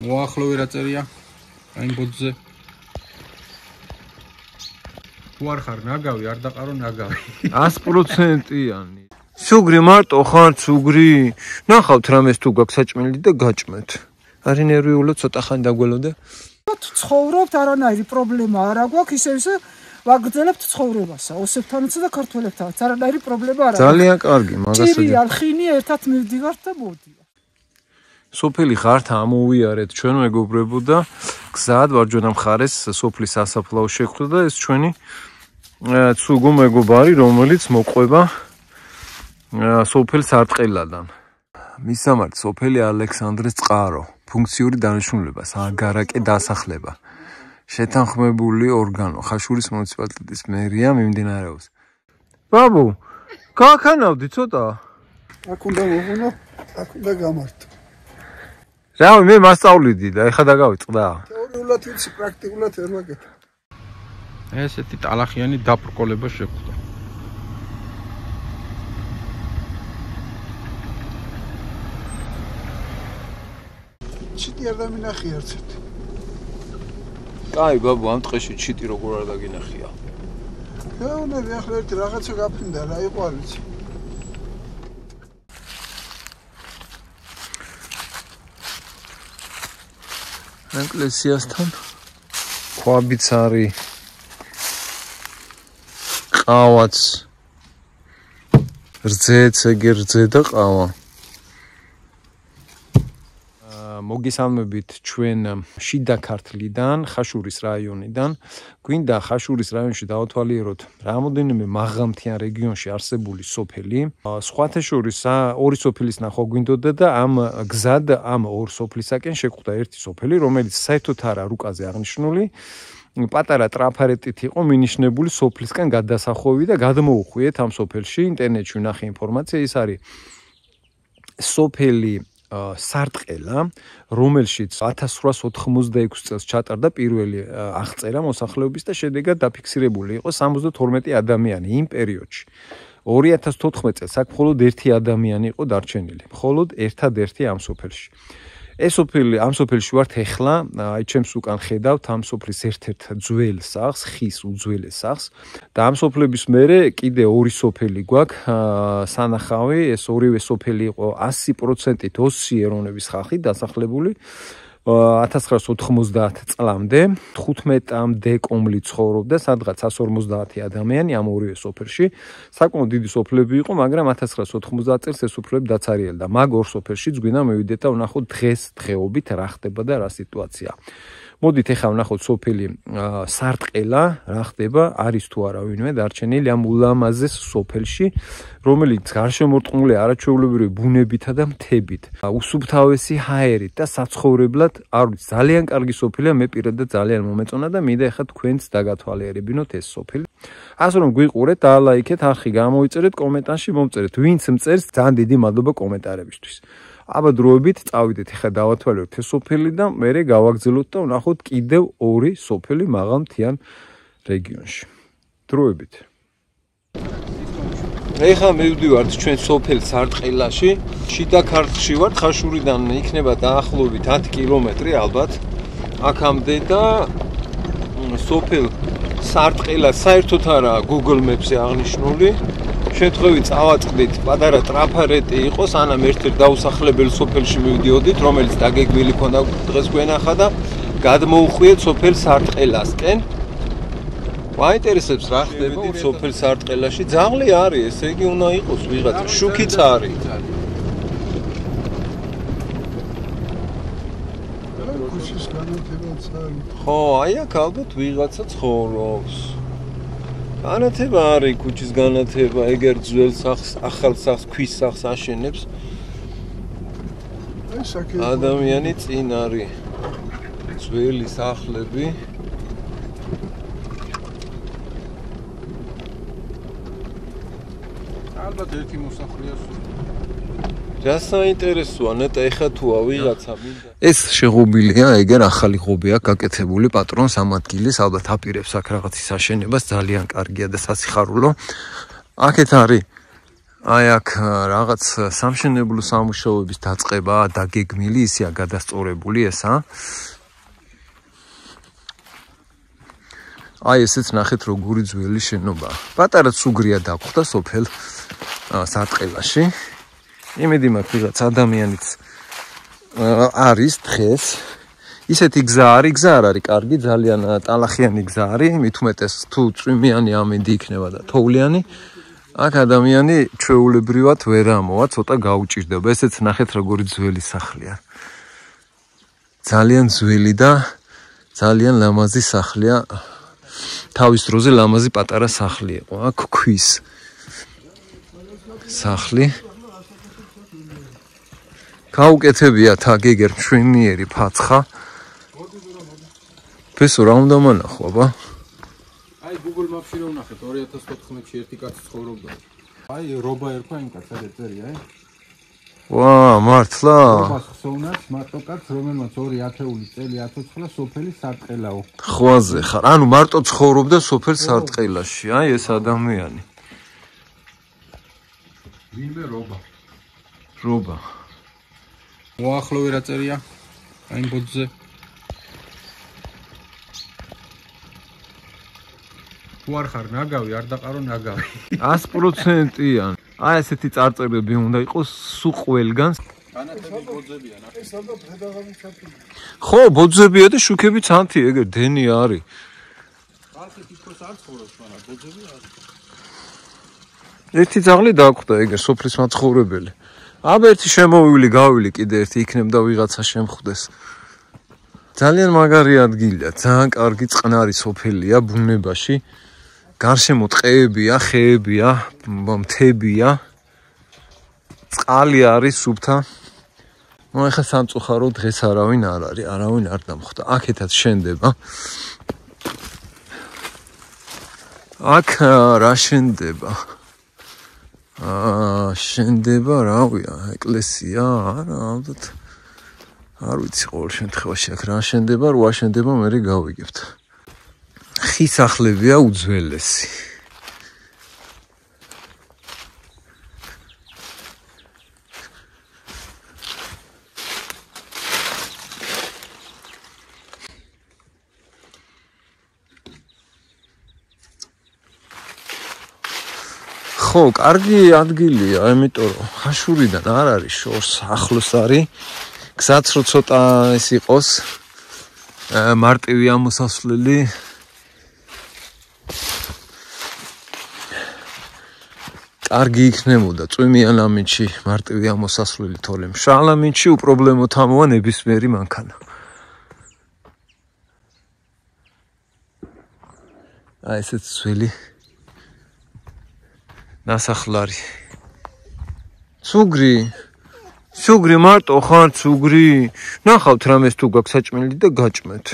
მოახლოვე რა წერია აინბოძზე უარ ხარ ნაგავი არ დაყარო ნაგავი 100%-იანი სუგრი მარტო ხარ სუგრი ნახავთ რამეს თუ გაქვს საჭმელი და გაჭმეთ არი ნერვიულად ცოტა ხანი დაგველოდე ცხოვრობთ არანაირი პრობლემა არ აქვს ისე ვაგრძელებთ ცხოვრებასა ოსებთანაც და ქართველებთანაც არანაირი პრობლემა არ აქვს ძალიან კარგი მაგასაც ჭირი ალხინი ერთად მივდივართ და მოვდივართ სოფელი ხართ ამოვიარეთ ჩვენ მეგობრებო და გზად ვარჯვენა მხარეს სოფლის სასაფლაო შეხვდა და ეს ჩვენი ცუგო მეგობარი რომელიც მოყვება სოფელ სარტყელადან მისამართ სოფელი ალექსანდრეს წყარო ფუნქციური დანიშნულება საგარაკე დასახლება შეთანხმებული ორგანო ხაშურის მუნიციპალიტეტის მერია მიმდინარეობს ბაბუ გააქანავდი ცოტა აქ უნდა მოღუნო აქ უნდა გამართო რავი მე მასწავლიდი და ეხა დაგავიწყდა თეორიულად ვიცი პრაქტიკულად ვერ ვაკეთებ ესეთი ტალახიანი დაბრკოლება შეხვდა ჩიტი არ დამინახი არცეთ კაი ბაბუ ამ ტყეში ჩიტი როგორ არ დაგინახია მეუნები ახლა ერთი რაღაცა გაფრინდა რა იყო არ ვიცი ეკლესიასთან ქვაბიც არის ყავაც რძეც ეგ რძე და ყავა მოგესალმებით ჩვენ შიდა ქართლიდან ხაშურის რაიონიდან გვინდა ხაშურის რაიონში დავათვალიეროთ რამოდენიმე მაღალმთიან რეგიონში არსებული სოფელი სხვათა შორის ორი სოფლის ნახვა გვინდოდა და ამ გზად ამ ორ სოფლისაკენ შეხვდა ერთი სოფელი რომელიც საერთოდ არა რუკაზე აღნიშნული პატარა ტრაფარეტით იყო მინიშნებული სოფლისკენ გადასახვევი და გადმოუხვიეთ ამ სოფელში ინტერნეტში ვნახე ინფორმაცია ის არის სოფელი სარტყელა რომელშიც 1886 წელს ჩატარდა პირველი აღწერა მოსახლეობის და შედეგად დაფიქსირებული იყო 72 ადამიანი იმ პერიოდში 2014 წელს აქ მხოლოდ ერთი ადამიანი იყო დარჩენილი მხოლოდ ერთადერთი ამ სოფელში ეს სოფელი ამ სოფელში ვართ ეხლა აი ჩემს უკან ხედავთ ამ სოფლის ერთ-ერთ ძველ სახლს ხის უძველეს სახლს და ამ სოფლების მერე კიდე ორი სოფელი გვაქვს სანახავი ეს ორივე სოფელი იყო 100%-ით ოსი ეროვნების ხალხი დასახლებული 1990 წლამდე 15-მდე კომლი ცხოვრობდა სადღაც 150 ადამიანი ამ ორივე სოფელში საკმაოდ დიდი სოფლები იყო მაგრამ 1990 წელს ეს სოფლები დაცარიელდა მაგ ორ სოფელშიც გვინდა მივიდეთ და ვნახოთ დღეს დღეობით რა ხდება და რა სიტუაცია მოდით ეხლა ვნახოთ სოფელი სარტყელა რა ხდება არის თუ არა ვინმე დარჩენილი ამ ულამაზეს სოფელში რომელიც გარშემორტყმულია არაჩვეულებრივი ბუნებითა და მთებით უსუფთავესი ჰაერით და საცხოვრებლად არის ძალიან კარგი სოფელია მე პირადად ძალიან მომეწონა და მინდა ეხლა თქვენც დაგათვალიერებინოთ ეს სოფელი ასე რომ გვიყურეთ და ლაიქეთ არხი გამოიწერეთ კომენტარში მომწერეთ ვინც მწერს ძალიან დიდი მადლობა კომენტარებისთვის აბა დროებით წავიდეთ ეხლა დავათვალიეროთ ეს სოფელი და მერე გავაგრძელოთ და ვნახოთ კიდევ ორი სოფელი მაღალმთიან რეგიონში დროებით ეხლა მივდივართ ჩვენ სოფელ სარტყელაში შიდა ქართლში ვართ ხაშურიდან იქნება დაახლოებით 10 კილომეტრი ალბათ აქამდე და სოფელ სარტყელა საერთოდ არა Google Maps-ზე აღნიშნული შემთხვევით წავაწყდით პატარა ტრაფარეტი იყო სანამ ერთ-ერთ დაუსახლებელ სოფელში მივდიოდით რომელიც დაგეგმილი ქონდა დღეს გვენახა და გადმოუხვიეთ სოფელ სარტყელასკენ მაინტერესებს რა ხდება სოფელ სარტყელაში ძაღლი არის ესე იგი უნდა იყოს ვიღაცა შუქიც არის ქუჩის განათებაც არის ხო აი აქ ალბათ ვიღაცა ცხოვრობს განათება არის ქუჩის განათება ეგერ ძველ სახლს ახალ სახლს ქვის სახლს აშენებს ადამიანი წინ არის ძველი სახლები ალბათ ერთი მოსახლეა რა საინტერესოა ნეტა ეხა თუა ვიღაცა მინდა ეს შეღობილია ეგერ ახალი ღობეა გაკეთებული პატრონს ამ ადგილის ალბათ აპირებს აქ რაღაცის აშენებას ძალიან კარგია და სასიხარულო აქეთ არის აი აქ რაღაც სამშენებლო სამუშაოების დაწყება დაგეგმილი, ისეა გადასწორებული ესა. აი ესეც ნახეთ როგორი ძველი შენობა. პატარა ცუგრია დაგვხდა სოფელ სარტყელაში. იმედი მაქვს ვიღაც ადამიანიც არის დღეს. ისეთი გზა არის კარგი, ძალიან ტალახიანი გზა არის, მით უმეტეს თუ წვიმიანი ამინდი იქნება და თოვლიანი, აქ ადამიანი ჩვეულებრივად ვერ ამოვა, ცოტა გაუჭირდება. ესეც ნახეთ როგორი ძველი სახლია. ძალიან ძველი და ძალიან ლამაზი სახლია. თავის დროზე ლამაზი პატარა სახლი იყო. აქ ქვის სახლი. გაუკეთებიათ აგეგერ მშვენიერი ფაცხა. ფესო რა უნდა მანახო, აბა? აი Google Maps-ში რომ ნახეთ 2014-ში ერთი კაცი ცხოვრობდა. აი რობა ერქვა იმ კაცს, აი წერია, აი. ვა, მართლა? რობას ხსოვნას მარტო კაცს, რომელმაც 2 ათეული წელი აცოცხლა სოფელი სარტყელაო. ხვაზე ხარ. ანუ მარტო ცხოვრობდა სოფელ სარტყელაში, აი ეს ადამიანი. ვინმე რობა. რობა. მოახლოვე რა წერია? აი ბოძზე. თუ არ ხარ ნაგავი, არ დაყარო ნაგავი. 100%-იან. აი ესეთი წარწერები უნდა იყოს სულ ყველგან. განათები ბოძებია, ნახე. ხო, ბოძებია და შუქებიც ანთი, ეგერ დენი არის. ხალხი თითქოს არ ცხოვრობს, მაგრამ ბოძები არის. ერთი ძაღლი დაგვხდა ეგერ სოფლის მაცხოვრებელი. აბა ერთი შემოვილი, გავილი კიდე ერთი იქნებდა ვიღაცა შემხვდეს. ძალიან მაგარი ადგილია, ძალიან კარგი წყნარი სოფელია ბუნებაში. გარშემო ტყეებია, ხეებია, მთებია. წყალი არის სუფთა. ეხლა სამწუხარო დღეს არავინ არ არის, არავინ არ დამხვდა. აქეთაც შენდება. აქ რა შენდება? შენდება რავია, ეკლესია, არა, ალბათ. არ ვიცი ყოველ შემთხვევაში აქ რა შენდება, რა შენდება, მე გავიგებთ. ხის სახლებია უძველესი. ხო, კარგი ადგილია, იმიტომ რომ ხაშურიდან არ არის შორს, ახლოს არის. გზაც რო ცოტა ეს იყოს, მარტივი ამოსასვლელი. კარგი იქნებოდა წვიმიან ამინდში მარტივი ამოსასვლელი თორემ მშრალ ამინდში უპრობლემოდ ამოვა ნებისმიერი მანქანა. აი ესეც ძველი ნასახლარი. ცუგრი მარტო ხარ ცუგრი. ნახავთ რამეს თუ გაქვს საჭმელი და გაჭმეთ.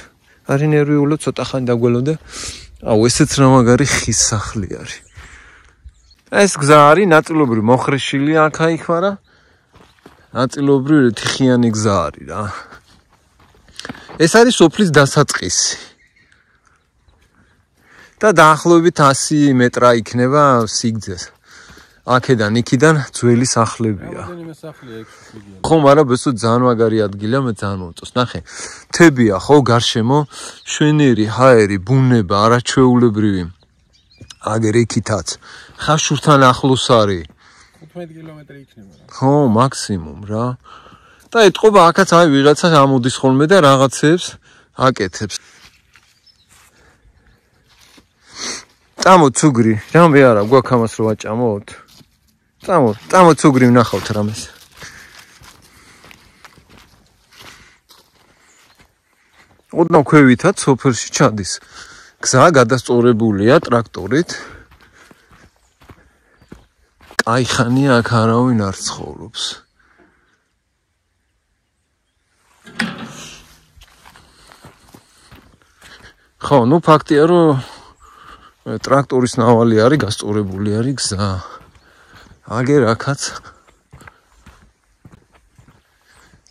არი ნერვიულად ცოტა ხანი დაგველოდე. აუ ესეც რა მაგარი ხის სახლი არის. ეს გზა არის ნაწილობრივ მოხრეშილი აქ-იქ, მაგრამ ნაწილობრივ თიხიანი გზა არის რა. ეს არის სოფლის დასაწყისი. და დაახლოებით 100 მეტრა იქნება სიგრძე. აქედან იქიდან ძველი სახლებია. რამდენიმე სახლია ეგ სიგია. ხო, მაგრამ ბესო ძალიან მაგარი ადგილია, მე ძალიან მომწონს. ნახე, მთებია ხო გარშემო, შვენიერი ჰაერი, ბუნება, არაჩვეულებრივი. აგერ იქითაც ხაშურთან ახლოს არის. 15 კილომეტრი იქნება რა. ხო, მაქსიმუმ რა. და ეთყობა აქაც აი ვიღაცა ამოდის ხოლმე და რაღაცებს აკეთებს. წამო ცუგრი, რამე არა, გვაქვს ამას რო ვაჭამოთ. წამო ცუგრი ვნახავთ რამეს. ოდნავ ქვევითაც სოფელში ჩადის. გზა გადასწორებულია ტრაქტორით. კაი ხანია აქ არავინ არ ცხოვრობს. ხო, ნუ ფაქტია რომ ტრაქტორის ნავალი არის გასწორებული არის გზა. აგერ აქაც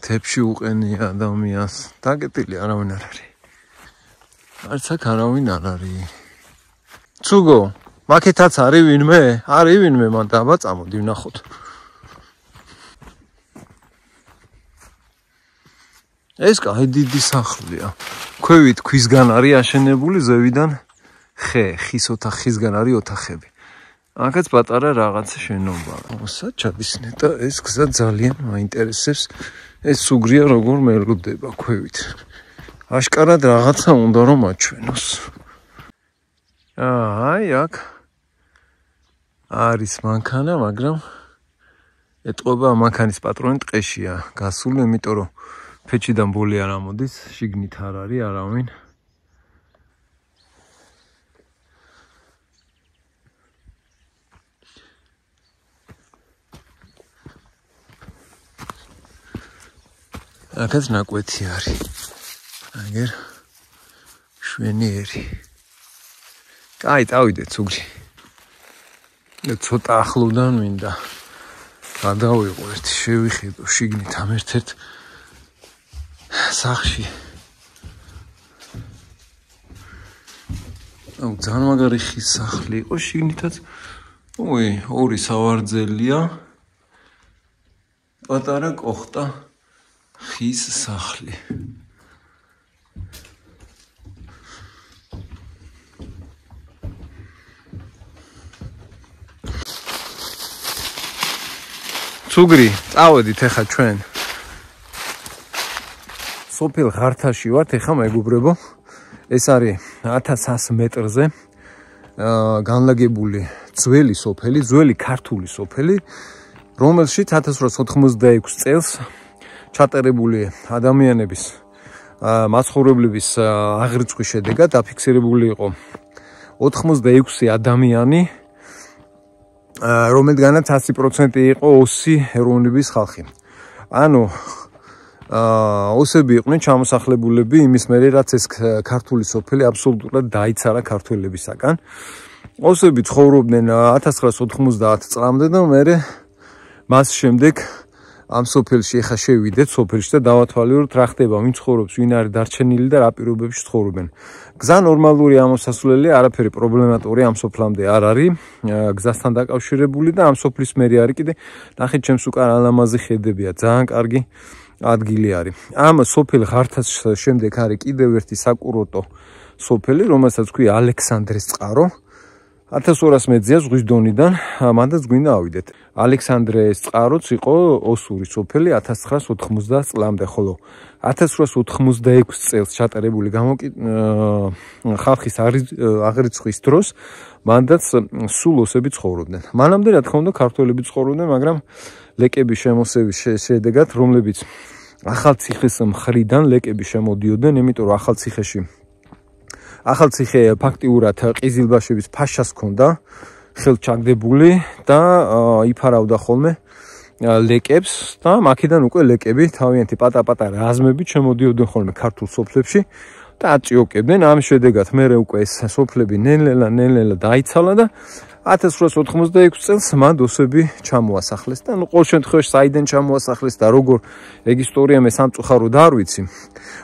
თებში უყენია ადამიანს. დაგეტილი არავინ არ არის. არც აქ არავინ არ არის. ცუგო, მაკეთაც არის ვინმე? არის ვინმე, მან დაბა წამოდი ვნახოთ. ეს კაი დიდი სახლია. ქვევით ქვისგან არის აშენებული, ზევიდან ხის ოთახისგან არის ოთახები. აქაც პატარა რაღაც შენობა. ოსა ჩადისნე და ეს გზა ძალიან მაინტერესებს. ეს სუგრია როგორ მელოდება ქვევით. აშკარად რაღაცა უნდა რომ აჩვენოს. აი აქ არის მანქანა, მაგრამ ეტყობა მანქანის პატრონი ტყეშია გასული, იმიტომ რომ ფეჩიდან ბოლი არ ამოდის, შიგნით არ არის არავინ. აქაც ნაკვეთი არის. აგერ შვენიერი. კაი, წავიდეთ სუგრი. ცოტა ახლოდან მინდა გადავიყო ერთი შევიხედო შიგნით ამ ერთ-ერთ სახში. აუ ძალიან მაგარი ხის სახლი იყო შიგნითაც. ორი სავარძელია. პატარა კოხტა ხის სახლი. სუგრი, წავედით ახლა ჩვენ. სოფელ ღართაში ვართ, ახლა მეგობრებო. ეს არის 1100 მეტრზე განლაგებული ძველი სოფელი, ძველი ქართული სოფელი, რომელშიც 1886 წელს ჩატერებული ადამიანების მაცხოვრებლების აღრიცხვის შედეგად დაფიქსირებული იყო 86 ადამიანი, რომელთგანაც 100% იყო ოსი ეროვნების ხალხი. ანუ ოსები იყვნენ ჩამოსახლებულები იმის მერე, რაც ეს ქართული სოფელი აბსოლუტურად დაიცარა ქართველებისაგან. ოსები ცხოვრობდნენ 1990 წლამდე და მერე მას შემდეგ ამ სოფელში ახლა შევიდეთ სოფელში და დავათვალიეროთ რა ხდება, ვინ ცხოვრობს, ვინ არის დარჩენილი და რა პირობებში ცხოვრობენ. გზა ნორმალური ამოსასვლელია, არაფერი პრობლემატური ამ სოფლამდე არ არის, გზასთან დაკავშირებული და ამ სოფლის მერი არის კიდე ნახეთ ჩემს უკან ალამაზი ხედებია, ძალიან კარგი ადგილი არის. ამ სოფელ ღართას შემდეგ არის კიდევ ერთი საკურორტო სოფელი, რომელსაც ქვია ალექსანდრეს წყარო. 1200 მეტრია ზღვის დონიდან, მანდაც გვინდა ავიდეთ. ალექსანდრეს წყაროც იყო ოსური სოფელი 1990 წლამდე, ხოლო 1886 წელს ჩატარებული ხალხის აღრიცხვის დროს მანდაც სულ ოსები ცხოვრობდნენ. მანამდე რა თქმა უნდა ქართველები ცხოვრობდნენ, მაგრამ ლეკების შემოსევის შედეგად, რომლებიც ახალციხეს მხრიდან ლეკები შემოდიოდნენ, იმიტომ რომ ახალციხე ფაქტიურად ყიზილბაშების ფაშას ჰქონდა ხელჩაგდებული და იფარავდა ხოლმე ლეკებს და მაქედან უკვე ლეკები თავიანთი პატა-პატა რაზმები შემოდიოდნენ ხოლმე ქართულ სოფლებში და აწიოკებდნენ. ამ შედეგად მერე უკვე ეს სოფლები ნელ-ნელა დაიცალა და 1886 წელს მან ოსები ჩამოასახლეს და ყოველ შემთხვევაში საიდან ჩამოასახლეს და როგორ ეგ ისტორია მე სამწუხაროდ არ ვიცი,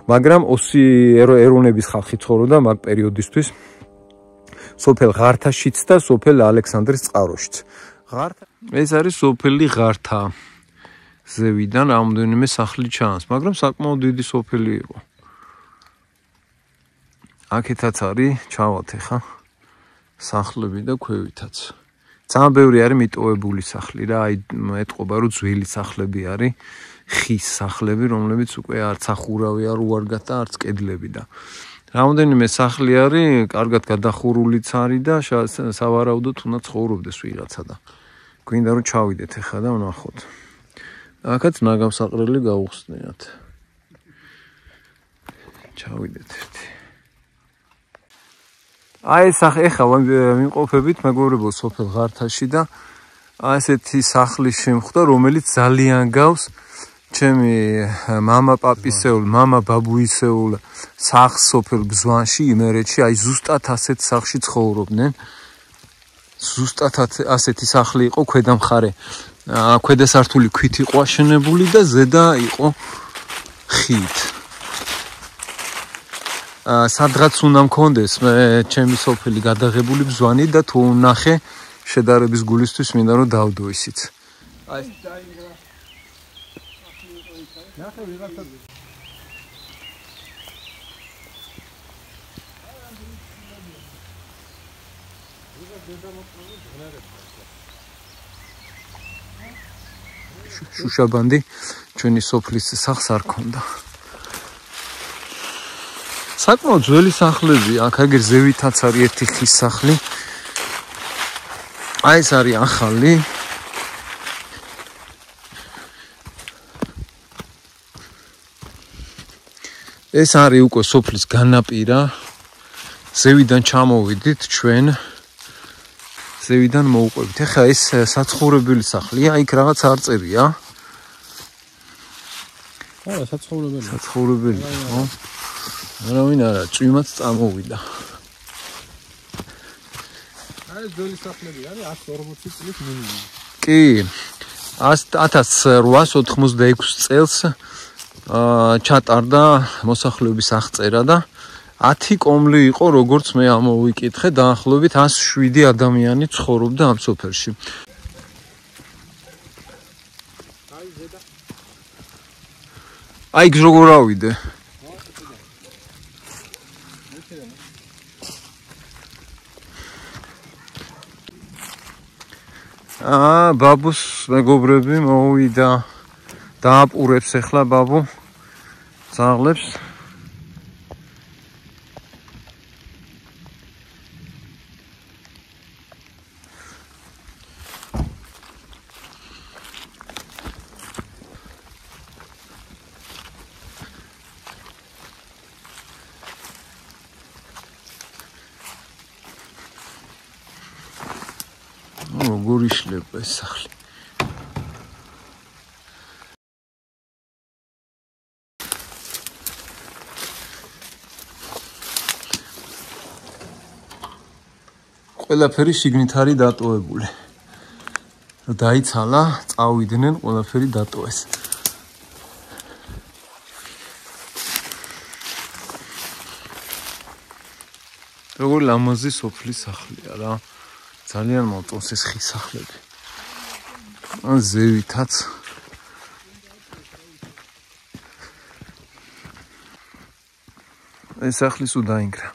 მაგრამ ოსი ეროვნების ხალხი ცხოვრობდა მაგ პერიოდისთვის სოფელ ღართაშიც და სოფელ ალექსანდრის წყაროშიც. ეს არის სოფელი ღართა. ზევიდან რამოდენიმე სახლი ჩანს, მაგრამ საკმაოდ დიდი სოფელი იყო. აქეთაც არის ჩავალთ ახლა სახლები და ქვევითაც. ძალიან ბევრი არის მიტოვებული სახლი რა, აი ეტყობა რომ ძველი სახლები არის, ხის სახლები, რომლებიც უკვე არც ახურავი არ უარგათ და არც კედლები და რამოდენიმე სახლი არის, კარგად გადახურულიც არის და სავარაუდოდ უნდა ცხოვრობდეს ვიღაცა და გვინდა რომ ჩავიდეთ ახლა და ვნახოთ. აქაც ნაგავსაყრელი გავუხსნიათ. ჩავიდეთ ერთი. აი ეს ახლა ვიმყოფებით მეგობრებო სოფელ ღართაში და ასეთი სახლის შემხვდა, რომელიც ძალიან გავს ჩემი მამა პაპისეულ, მამა ბაბუისეულ სახლს სოფელ ბზვანში იმერეთში, აი ზუსტად ასეთ სახლში ცხოვრობდნენ. ზუსტად ასეთი სახლი იყო, ქვედა მხარე, ქვედა სართული ქვით იყო აშენებული და ზედა იყო ხით. სადღაც უნდა მქონდეს მე ჩემი სოფელი გადაღებული ბზვანი და თუ ნახე შედარების გულისთვის მინდა რომ დავდო ისიც. აი ნახე ვიღაცა შუშაბანდი ჩვენი სოფლის სახს არ ქონდა. საკმაოდ ძველი სახლები აქ აგერ ზევითაც არის ერთი ხის სახლი. აი ეს არის ახალი. ეს არის უკვე სოფლის განაპირა. ზევიდან ჩამოვიდით ჩვენ. ზევიდან მოვუყვებით. ეხლა ეს საცხოვრებელი სახლია, იქ რაღაც არ წერია. არა, საცხოვრებელი. საცხოვრებელი, ხო? არავინ არა, წვიმაც წამოვიდა. აი ეს ძველი სახლები არის 140 წლის მინიმუმ. კი. 1896 წელს ჩატარდა მოსახლეობის აღწერა და 10 კომლი იყო, როგორც მე ამოვიკითხე, დაახლოებით 107 ადამიანი ცხოვრობდა ამ სოფელში. აი ეს როგორ ავიდე? ბაბუს მეგობრები მოვიდა დააპურებს ახლა ბაბუ ძაღლებს. როგორ იშლება ეს სახლი. ყველაფერი შიგნით არის დატოვებული. დაიცალა, წავიდნენ, ყველაფერი დატოვეს. როგორ ლამაზი სოფლის სახლია რა. ძალიან მომწონს ეს ხის სახლები. ან ზევითაც ეს სახლი სულ დაინგრა.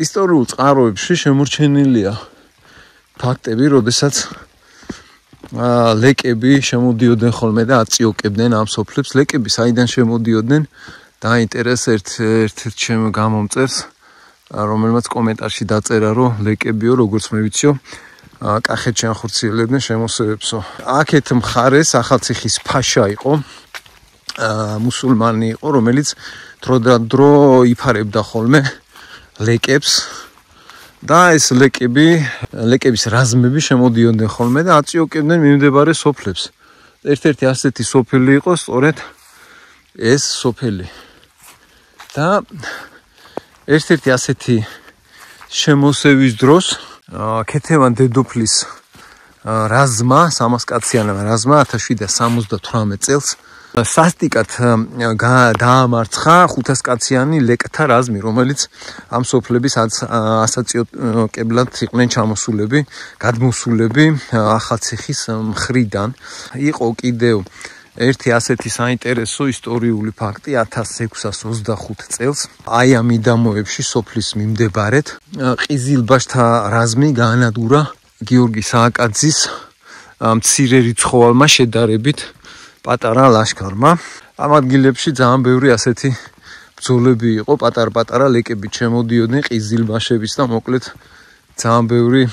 ისტორიულ წყაროებში შემორჩენილია ფაქტები, როდესაც ლეკები შემოდიოდნენ ხოლმე და აწიოკებდნენ ამ სოფლებს. ლეკები საიდან შემოდიოდნენ? დაინტერესა ერთ-ერთ ჩემ გამომწერს, რომელმაც კომენტარში დაწერა, რომ ლეკებიო, როგორც მე ვიციო, კახეთში ახორციელებდნენ შემოსევებსო. აქეთ მხარეს ახალციხის ფაშა იყო, მუსულმანი იყო, რომელიც დრო იფარებდა ხოლმე ლეკებს და ეს ლეკების რაზმები შემოდიოდნენ ხოლმე და აწიოკებდნენ მიმდებარე სოფლებს. ერთ-ერთი ასეთი სოფელი იყო სწორედ ეს სოფელი. და ერთ-ერთი ასეთი შემოსევის დროს ქეთევან დედოფლის რაზმა, 300 კაციანმა რაზმა 1778 წელს სასტიკად დაამარცხა 500 კაციანი ლეკთა რაზმი, რომელიც ამ სოფლების ასაწიოკებლად იყვნენ ჩამოსულები, გადმოსულები ახალციხის მხრიდან. იყო კიდევ ერთი ასეთი საინტერესო ისტორიული ფაქტი 1625 წელს აი ამ მიდამოებში სოფლის მიმდებარედ ყიზილბაშთა რაზმი გაანადგურა გიორგი სააკაძის მცირე რიცხოვალმა შედარებით პატარა ლაშქარმა. ამ ადგილებში ძალიან ბევრი ასეთი ბრძოლები იყო, პატარ-პატარა ლეკები შემოდიოდნენ ყიზილბაშების და მოკლედ ძალიან ბევრი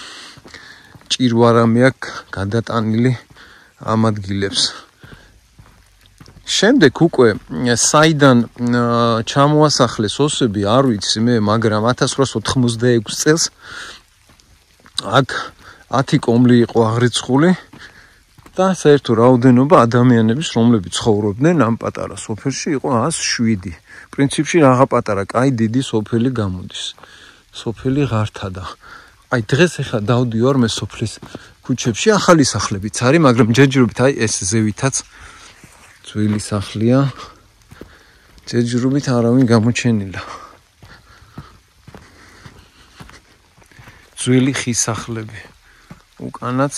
ჭირვარამი აქვს გადატანილი ამ ადგილებს. შემდეგ უკვე საიდან ჩამოასახლეს ოსები არ ვიცი მე, მაგრამ 1886 წელს აქ 10 კომლი იყო აღრიცხული და საერთო რაოდენობა ადამიანების, რომლებიც ცხოვრობდნენ ამ პატარა სოფელში, იყო 107. პრინციპში რაღა პატარა, კაი დიდი სოფელი გამოდის. სოფელი ღართა და აი დღეს ახლა დავდივარ მე სოფლის ქუჩებში, ახალი სახლებიც არის, მაგრამ ჯერჯერობით აი ეს ზევითაც ძველი სახლია. ჯერჯერობით არავინ გამოჩენილა. ძველი ხის სახლები. უკანაც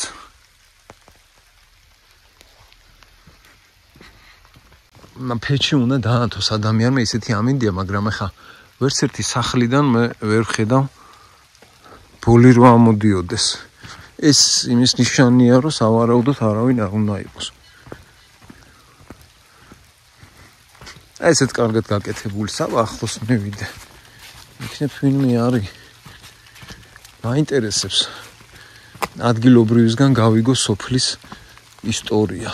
ფეჩი უნდა დაანთოს ადამიანმა ისეთი ამინდია, მაგრამ ახლა ვერც ერთი სახლიდან მე ვერ ვხედავ ბოლი რო ამოდიოდეს. ეს იმის ნიშანია, რომ სავარაუდოდ არავინ არ უნდა იყოს. ესეც კარგად გაკეთებული საბა, ახლოს მივიდე. იქნებ ვინმე არის. მაინტერესებს. ადგილობრივისგან გავიგო სოფლის ისტორია.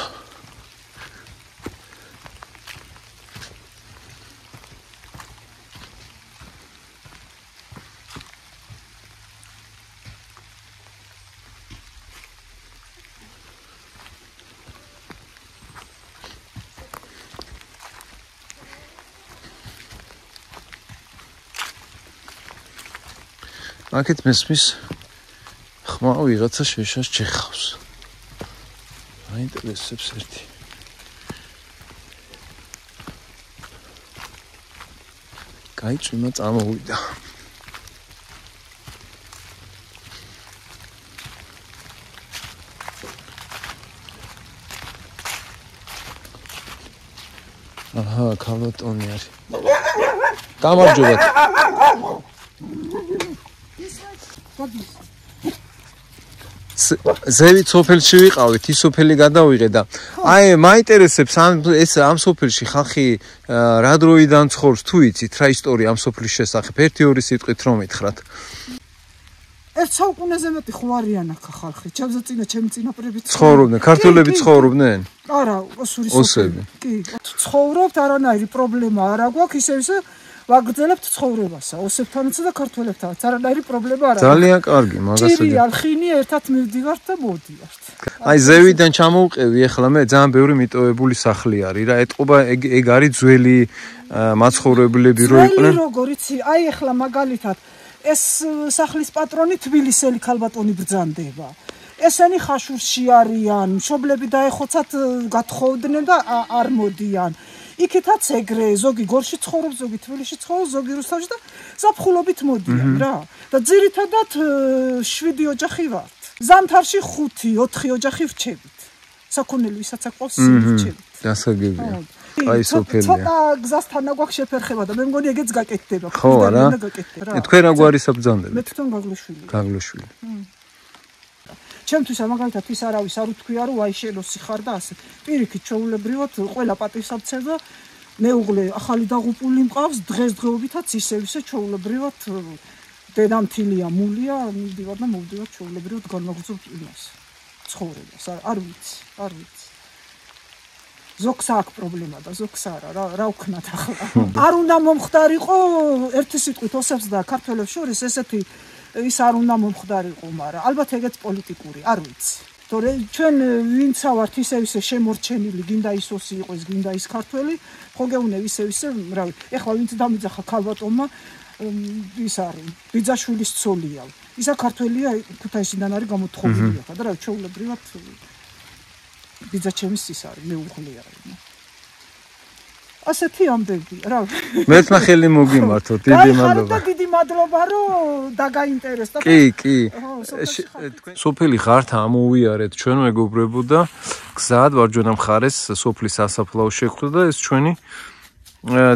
აქეთ მესმის ხმა ვიღაცა შეშას ჩეხავს. აინტერესებს ერთი. გაიწვიმა წამოვიდა. აჰა, ქალბატონი არის. გამარჯობათ. ზევით სოფელში ვიყავით, ის სოფელი გადავიღე და აი მაინტერესებს ამ სოფელში ხალხი რა დროიდან ცხოვრობს, თუ იცით რა ისტორია ამ სოფლის შესახებ, 1-2 სიტყვით რომ მითხრათ. ერთ საუკუნეზე მეტი ხوارიან აქ ხალხი. ჩემი წინაპრები ცხოვრობდნენ, ქართველები ცხოვრობდნენ? არა, ოსური. კი, ცხოვრობთ, არანაირი პრობლემა არ აქვს, ისე ვაგრძელებთ ცხოვრებასა, ოსებთანაც და ქართველებთანაც. არანაირი პრობლემა არ აქვს. ძალიან კარგი, მაგასაც. ჭირი ალხინი ერთად მივდივართ და მოვდივართ. აი ზევიდან ჩამოვყევი, ახლა მე ძალიან ბევრი მიტოვებული სახლი არის რა. ეტყობა ეგ არის ძველი მაცხოვრებლები რო იყვნენ. ძველი როგორიცი, აი ახლა მაგალითად ეს სახლის პატრონი თბილისელი ქალბატონი ბრძანდება. ესენი ხაშურში არიან, მშობლები დაეხოცათ გათხოვდნენ და არ მოდიან. იქითაც ეგრე, ზოგი გორში ცხოვრობს, ზოგი თბილისში ცხოვრობს, ზოგი რუსთავში და ზაფხულობით მოდიან რა. და ძირითადად 7 ოჯახი ვართ. ზამთარში 5-4 ოჯახი ვრჩებით. საქონელი ვისაც აქვს ვრჩებით. დასაგებია. აი სოფელია. ცოტა გზასთან აგვაქვს შეფერხება და მე მგონი ეგეც გაკეთდება. ხო არა? თქვენ რა გვარი საბრძანდებით? მე თვითონ გაგლოშვილი. გაგლოშვილი. ჩემთვის მაგალითად ის არავის არ უთქვია რომ აი შენოსი ხარ და ასე. პირიქით ჩაულებრივად ყველა პატივსაცემ და მეუღლე ახალი დაღუპული მყავს დღესდღეობითაც ისე ჩაულებრივად დედამთილია მულია მივდივარ და მოვდივარ ჩაულებრივად განმაგრძობ იმას ცხოვრებას არ ვიცი ზოგს აქვს პრობლემა და ზოგს არა რა ვქნათ ახლა არ უნდა მომხდარიყო ერთი სიტყვით ოსებს და ქართველებს შორის ესეთი ის არ უნდა მომხდარიყო, მაგრამ ალბათ ეგეც პოლიტიკური, არ ვიცი. თორე ჩვენ ვინცა ვართ ისე შემორჩენილი, გინდა ის ოსი იყოს, გინდა ის ქართველი, ხო გეუნე ისე, რავი. ეხლა ვინც დამიძახა ქალბატონმა ის არის, ბიძაშვილის ცოლია. ისა ქართველია, ქუთაისიდან არის გამოთხოვილი ახლა და რავი, ჩაულებრივად ბიძაჩემის ის არის, მეუღლე არის. ასეთი ამბები, რა. მეც ნახელი მოგიმართო, დიდი მადლობა. და დიდი მადლობა, რომ დაგაინტერესდა. კი. სოფელი ხართ ამოვიარეთ ჩვენ მეგობრებო და გზად ვარჯვენა მხარეს სოფლის სასაფლაო შეხვდა და ეს ჩვენი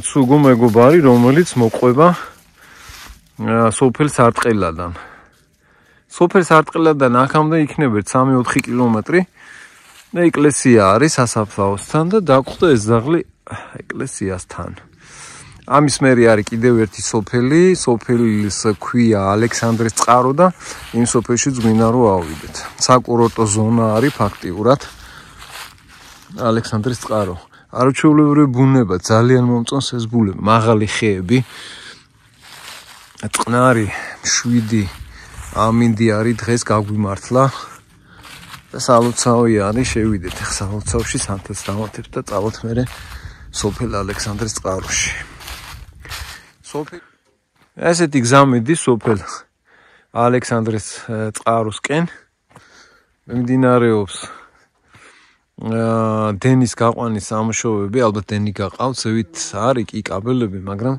ცუგო მეგობარი, რომელიც მოყვება სოფელ სარტყელადან. სოფელ სარტყელადან აქამდე იქნება 3-4 კილომეტრი და ეკლესია არის სასაფლაოსთან და დაგვხვდა ეს ძაღლი ეკლესიასთან. ამის მერე არის კიდევ ერთი სოფელი, სოფელის ქვია ალექსანდრეს წყარო და იმ სოფელში გვინდა რომ ავიდეთ. საკურორტო ზონა არის ფაქტიურად ალექსანდრეს წყარო. არაჩვეულებრივი ბუნება, ძალიან მომწონს ეს ბულები, მაღალი ხეები, წყნარი, მშვიდი ამინდი არის დღეს გაგვიმართლა. და სალოცავი არის, შევიდეთ ახლა სალოცავში სანთელს დავათებთ და წავალთ მერე სოფელ ალექსანდრეს წყაროში. ესეთი გზა მიდის სოფელ ალექსანდრეს წყაროსკენ. მიმდინარეობს დენის გაყვანის სამუშაოები, ალბათ დენი გაყავთ, ზევით არის კი კაბელები, მაგრამ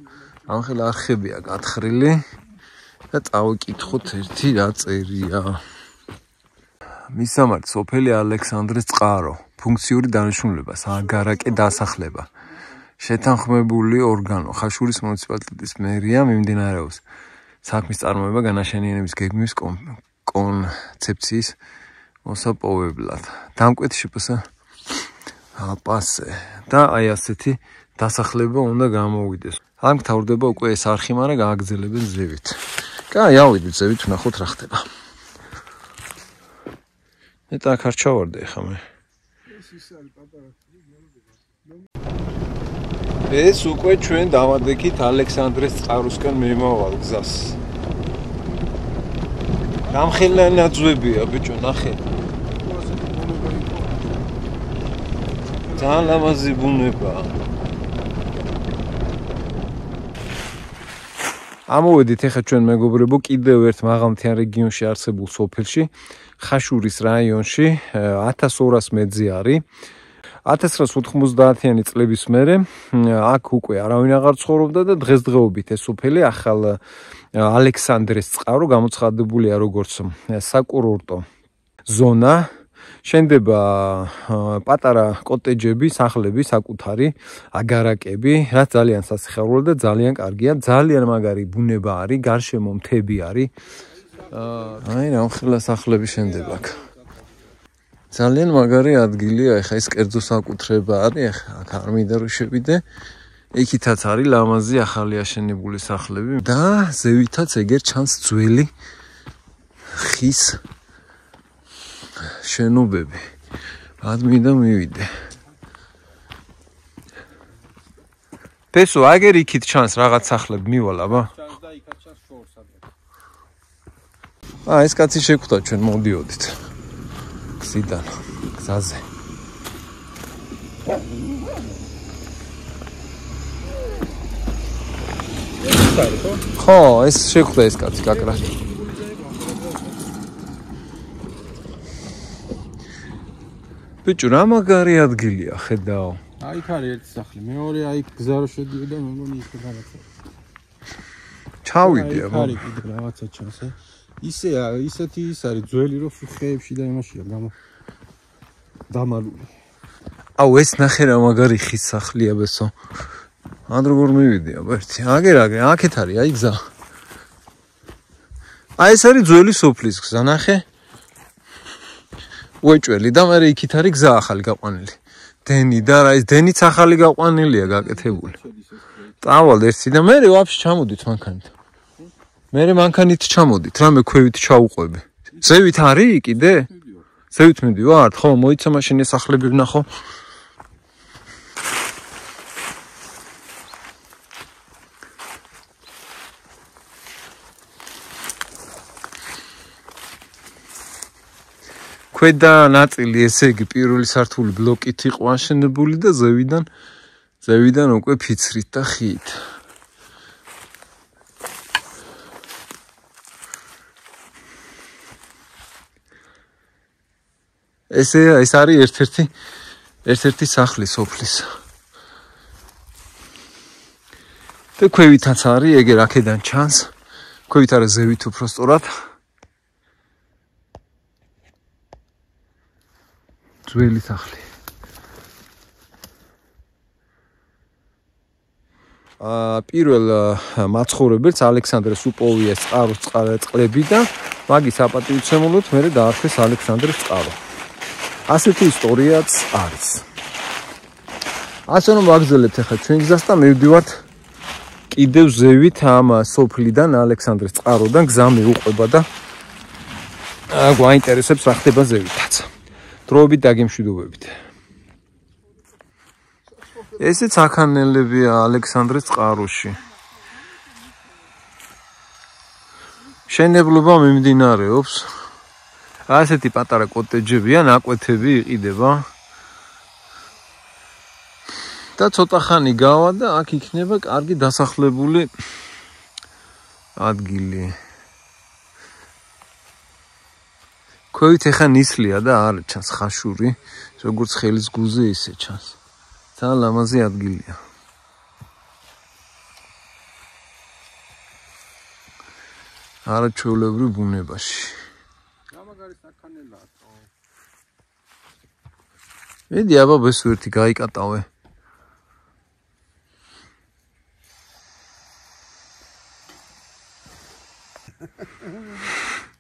ამხელა არხებია გათხრილი და წავიკითხოთ ერთი რა წერია. მისამართი სოფელი ალექსანდრეს წყარო, ფუნქციური დანიშნულება, საგარაკე დასახლება. შეთანხმებული ორგანო, ხაშურის მუნიციპალიტეტის მერია მიმდინარეობს საქმის წარმოება განაშენიანების გეგმის კონცეფციის მოსაპოვებლად. დამკვეთ შპს პასე და აი ასეთი დასახლება უნდა გამოვიდეს. არ მთავრდება უკვე ეს არხი, მაგრამ გააგრძელებენ ზევით. კაი, ავიდეთ ზევით, ვნახოთ რა ხდება. მეტა აქ არ ჩავარდე ხა მე. ეს უკვე ჩვენ დავადექით ალექსანდრეს წყაროსკენ მიმავალ გზას. გამხელანი ნაძვებია, ბიჭო, ნახე. ძალიან ლამაზი ბუნებაა. ამოვედით ახლა ჩვენ მეგობრებო კიდევ ერთ მაღალმთიან რეგიონში არსებულ სოფელში, ხაშურის რაიონში, 1200 მეძი არის. 1990-იანი წლების მერე აქ უკვე არავინ აღარ ცხოვრობდა და დღესდღეობით ეს სოფელი ახალ ალექსანდრეს წყარო გამოცხადებულია როგორც საკურორტო ზონა. შენდება პატარა კოტეჯები, სახლები, საკუთარი აგარაკები, რაც ძალიან სასიხარულო და ძალიან კარგია. ძალიან მაგარი ბუნება არის, გარშემო მთები არის. აი რამხელა სახლები შენდება აქ. ძალიან მაგარი ადგილია, ეხა ეს კერძო საკუთრება არის, ეხა აქ არ მინდა რომ შევიდე. იქითაც არის ლამაზი ახალი აშენებული სახლები და ზევითაც ეგერ ჩანს ძველი ხის შენობები. რად მინდა მივიდე. პესო, აგერ იქით ჩანს რაღაც სახლები მივალ, აბა? ჩანს და იქაც ჩანს შორს ადრე. ეს კაცი შეხვდა ჩვენ, მოდიოდით. გზიდან, გზაზე. ხო, ეს შეხვდა ეს კაცი კაკრა. ბიჭო, რა მაგარი ადგილია, ხედაო. აი იქ არის ერთი სახლი, მეორე აი გზა რო შედიოდა, მე მგონი იქ რაღაცა. ჩავიდე, აბა. არის კიდე რაღაცა ჩანს, ისეთი ის არის ძველი რო ხეებში და იმაშია დამალული. აუ ეს ნახე რა მაგარი ხის სახლია ბესო. ან როგორ მივიდი აბა ერთი. აგერ აქეთ არის აი გზა. აი ეს არის ძველი სოფლის გზა, ნახე. უეჭველი და მე იქით არის გზა ახალი გაყვანილი. დენი და რა ეს დენიც ახალი გაყვანილია გაკეთებული. წავალ ერთი და მე ვაფშე ჩამოდით მანქანით. მე მანქანით ჩამოდით, რამე ქვევით ჩაუყვები. ზევით არის კიდე? ზევით მიდივართ, ხო, მოიცა მაშინ ეს სახლები ვნახო. ქვედა ნაწილი ესე იგი პირველი სართული ბლოკით იყო აშენებული და ზევიდან უკვე ფიცრით და ხით. ეს არის ერთ-ერთი სახლი სოფლის. და ქვევითაც არის, ეგერ აქედან ჩანს. ქვევით არა ზევით უფრო სწორად. ძველი სახლი. პირველ მაცხოვრებელს ალექსანდრეს უპოვიეს წყაროს წყლები და მაგის აპატივცემულოდ მერე დაარქვეს ალექსანდრეს წყარო. ასეთი ისტორიაც არის. ასე რომ ვაგრძელებთ ახლა ჩვენ გზას და მივდივართ კიდევ ზევით ამ სოფლიდან ალექსანდრეს წყაროდან გზა მიუყვება და გვაინტერესებს რა ხდება ზევითაც. დროებით დაგემშვიდობებით. ესეც აქანელებია ალექსანდრეს წყაროში. შენებლობა მიმდინარეობს. ასეთი პატარა კოტეჯებია, ნაკვეთები იყიდება. და ცოტა ხანი გავა და აქ იქნება კარგი დასახლებული ადგილი. ქვევით ეხა ნისლია და არ ჩანს ხაშური, როგორც ხელის გულზე ისე ჩანს. ძალიან ლამაზი ადგილია. არაჩვეულებრივ ბუნებაში. გამაგარი საქანელაა. მედი აბა ბესვერთი გაიკატავე.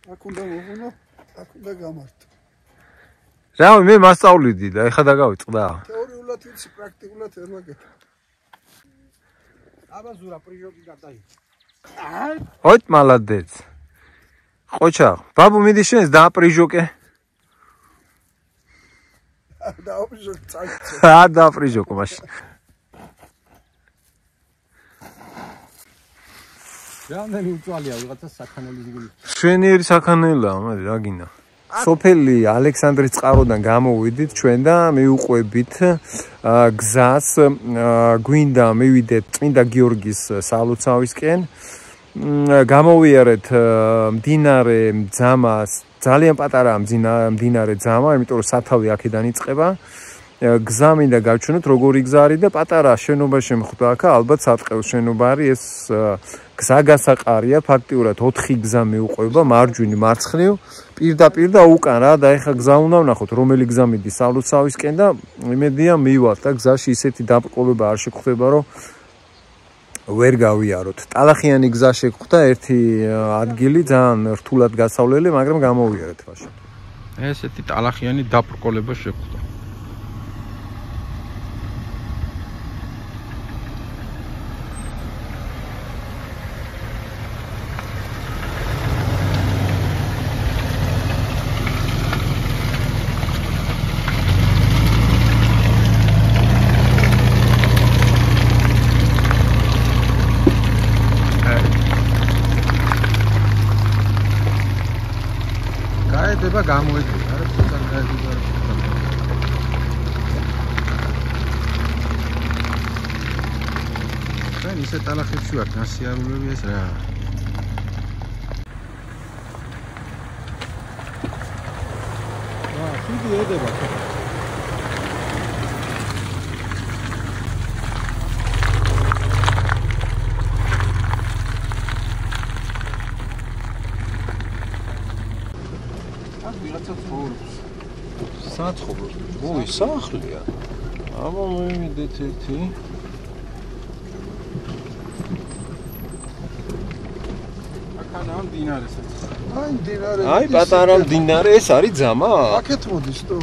აქ უნდა მოღუნო, აქ უნდა გამართო. რავი, მე მასწავლიდი და ეხა დაგავიწყდა. თეორიულად ვიცი, პრაქტიკულად ვერ ვაკეთებ. აბა ზურა პრიჟოკი გადაი. ოთ მალადეც. ყოჩა, ბაბუ მიდი შენს დააპრიჟოკე. დააპრიჟოკე წაიწე. დააპრიჟოკო მაშინ. რამდენი უწვალია ვიღაცა საქანელის გული. შვენიერი საქანელაა, მაგრამ რა გინდა. სოფელი ალექსანდრის წყაროდან გამოვიდით ჩვენ და მივუყვებით გზას, გვინდა მივიდეთ წმინდა გიორგის სალოცავისკენ. გამოვიარეთ მდინარე ძამას, ძალიან პატარაა მდინარე ძამა, იმიტომ რომ სათავე აქედან იწყება. გზა მინდა გავჩვენოთ როგორი გზა არის და პატარა შენობა შემხვდა აქ, ალბათ სატყეოს შენობა არის, ეს გზა გასაყარია, ფაქტიურად 4 გზა მეუყვება, მარჯვნივ, მარცხნივ, პირდაპირ და უკან რა და ეხა გზა უნდა ვნახოთ, რომელი გზა მიდის სალოცავისკენ და იმედია მივalk და გზაში ისეთი დაბრკოლება არ შეგხვდება, რომ ვერ გავიაროთ. ტალახიანი გზა შეგხვდა, ერთი ადგილი ძალიან რთულად გასავლელი, მაგრამ გამოვიარეთ მაშინ. ესეთი ტალახიანი დაბრკოლება შეგხვდა. გაედება გამოედება, არა ცოტა გაედება. და ისე ტალახებში ვარ, გასიარულები ეს რა. ხიდი ედება. საცხოვრებს. ой, სახლია. აბა მოვიდეთ ერთი. აქანაა მდინარესაც. აი მდინარე. აი პატარა მდინარე, ეს არის ძამა? აქეთ მოდის თო.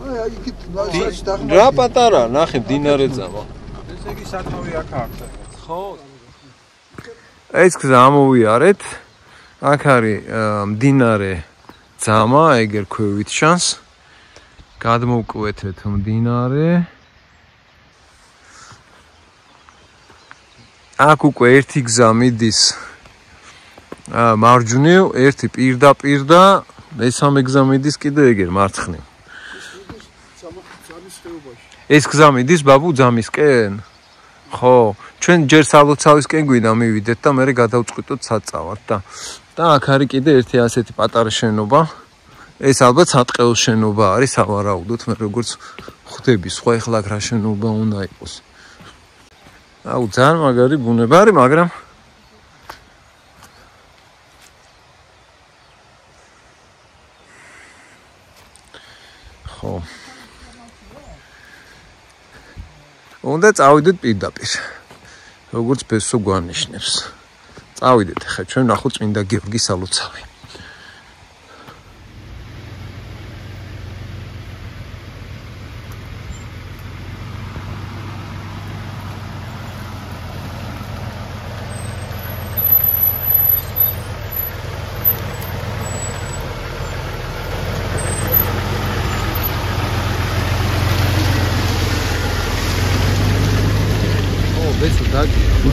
აი იქით ნაჟაში დაღმართი. რა პატარა, ნახე მდინარე ძამა. ესე იგი სათავე აქ აქვს. ხო. ეს გზა ამოვიარეთ. აქ არის მდინარე ძამა, ეგერ ქვევით ჩანს. გადმოვკვეთეთ მდინარე. აქ უკვე ერთი გზა მიდის მარჯვნივ, ერთი პირდაპირ და მესამე გზა მიდის კიდე ეგერ მარცხნივ. ეს გზა მიდის ბაბუ ძამისკენ? ხო, ჩვენ ჯერ სალოცავისკენ გვინდა მივიდეთ და მერე გადავწყვიტოთ საწავად და აქ არის კიდე ერთი ასეთი პატარა შენობა. ეს ალბათ სატყეოს შენობა არის, სავარაუდოდ, მე როგორც ხვდები, სხვა ეხლა აქ რა შენობა უნდა იყოს. აუ, ძალიან მაგარი ბუნება არის, მაგრამ ხო. უნდა წავიდეთ პირდაპირ. როგორც ბესო გვანიშნებს. წავიდეთ ახლა ჩვენ ნახოთ წმინდა გიორგის სალოცავი.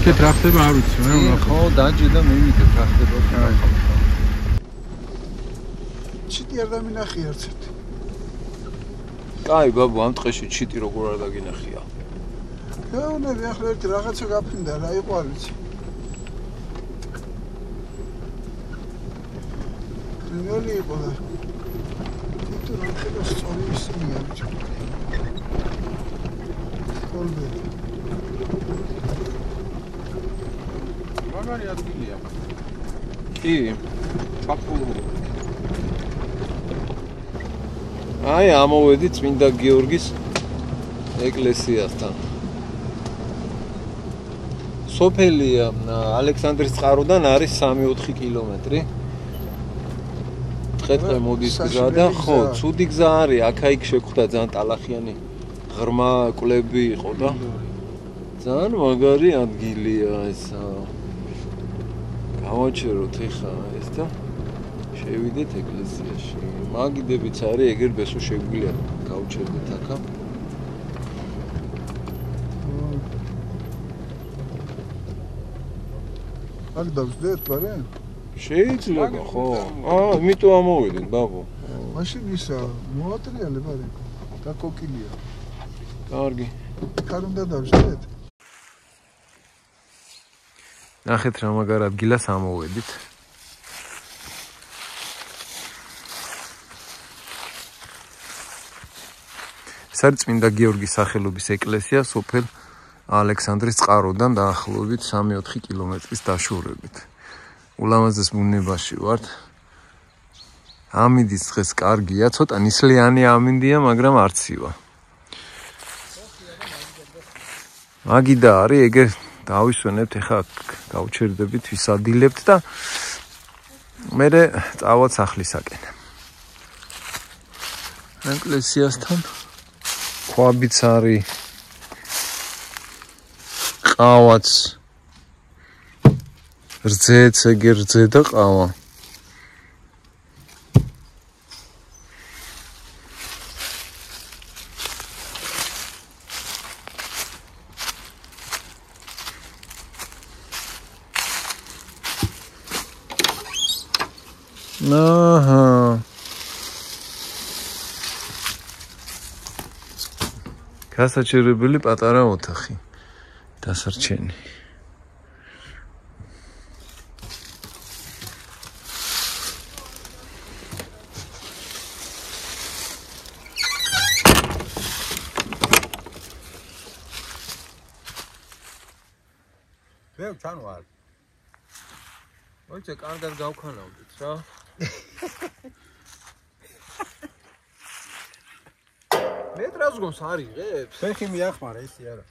იქეთ რა ხდება არ ვიცი, მე უნდა ხო, დაჯი და მივიდეთ რა ხდება. ჩიტი არ დამინახი ერთად. კაი, ბაბუ, ამ ტყეში ჩიტი როგორ არ დაგინახია. გეუნები ახლა ერთი რაღაცა გაფრინდა, რა იყო არ ვიცი. ნელი იყო და ხედავს სწორი ისინია ბიჭო. ხოლმე. მაგარი ადგილია. კი. ჩაფულო. აი ამოვედი წმინდა გიორგის ეკლესიასთან. სოფელია ალექსანდრის წყაროდან არის 3-4 კილომეტრი. დღე მოდის გზა და ხო, ცუდი გზა არის, აქა-იქ შეხვდა ძალიან ტალახიანი ღრმა კლები იყო და ძალიან მაგარი ადგილია ეს. გავაჩეროთ ეხა ეს და შევიდეთ ეკლესიაში. მაგიდებიც არის, ეგერ ბესო შეგვიძლია გავჩერდეთ აქა. აქ დავსდეთ, ბარე? შეიძლება, ხო. იმიტომ ამოვედით, ბაბო. მაშინ ისა მოატრიალე, ბარე. დაკოკილია. კარგი. ხარ უნდა დავსდეთ? ნახეთ რა მაგარ ადგილას ამოვედით. ეს არის წმინდა გიორგის სახელობის ეკლესია სოფელ ალექსანდრის წყაროდან დაახლოებით 3-4 კილომეტრის დაშორებით. ულამაზეს ბუნებაში ვართ. ამინდის დღეს კარგია, ცოტა ნისლიანი ამინდია, მაგრამ არცივა. მაგიდა არის, ეგე დავისვენებთ, ეხლა გავჩერდებით, ვისადილებთ და მერე წავალთ სახლისაკენ. ეკლესიასთან ქვაბიც არის, ყავაც, რძეც, ეგე რძე და ყავა. აჰა. გასაჩერებელი პატარა ოთახი. დასარჩენი. ვეუ ჩანვარ. მოიცა კარგად გავქანავდით რა. მე დრას გონს არიღებს? ფეხი მიახმარა ისი არა.